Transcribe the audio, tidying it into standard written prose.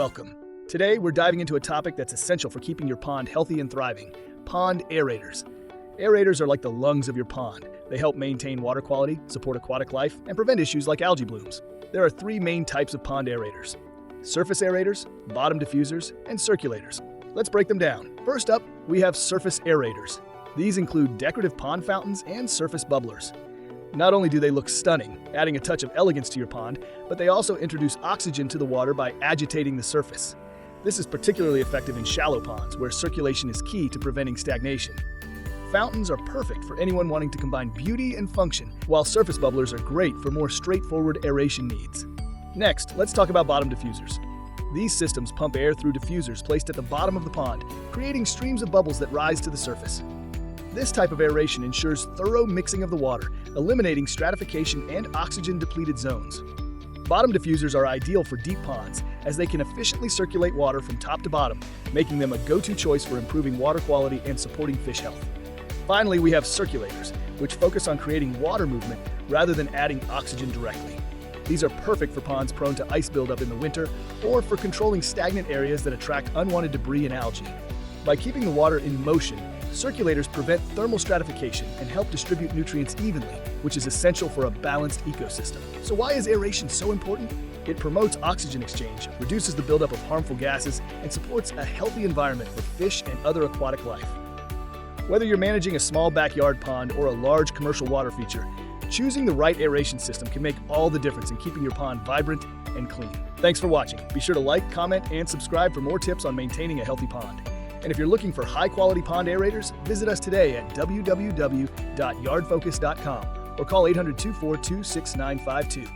welcome. Today, we're diving into a topic that's essential for keeping your pond healthy and thriving: pond aerators. Aerators are like the lungs of your pond. They help maintain water quality, support aquatic life, and prevent issues like algae blooms. There are three main types of pond aerators: surface aerators, bottom diffusers, and circulators. Let's break them down. First up, we have surface aerators. These include decorative pond fountains and surface bubblers. Not only do they look stunning, adding a touch of elegance to your pond, but they also introduce oxygen to the water by agitating the surface. This is particularly effective in shallow ponds, where circulation is key to preventing stagnation. Fountains are perfect for anyone wanting to combine beauty and function, while surface bubblers are great for more straightforward aeration needs. Next, let's talk about bottom diffusers. These systems pump air through diffusers placed at the bottom of the pond, creating streams of bubbles that rise to the surface. This type of aeration ensures thorough mixing of the water, eliminating stratification and oxygen-depleted zones. Bottom diffusers are ideal for deep ponds, as they can efficiently circulate water from top to bottom, making them a go-to choice for improving water quality and supporting fish health. Finally, we have circulators, which focus on creating water movement rather than adding oxygen directly. These are perfect for ponds prone to ice buildup in the winter or for controlling stagnant areas that attract unwanted debris and algae. By keeping the water in motion, circulators prevent thermal stratification and help distribute nutrients evenly, which is essential for a balanced ecosystem. So why is aeration so important? It promotes oxygen exchange, reduces the buildup of harmful gases, and supports a healthy environment for fish and other aquatic life. Whether you're managing a small backyard pond or a large commercial water feature, choosing the right aeration system can make all the difference in keeping your pond vibrant and clean. Thanks for watching. Be sure to like, comment, and subscribe for more tips on maintaining a healthy pond. And if you're looking for high-quality pond aerators, visit us today at www.yardfocus.com or call 800-242-6952.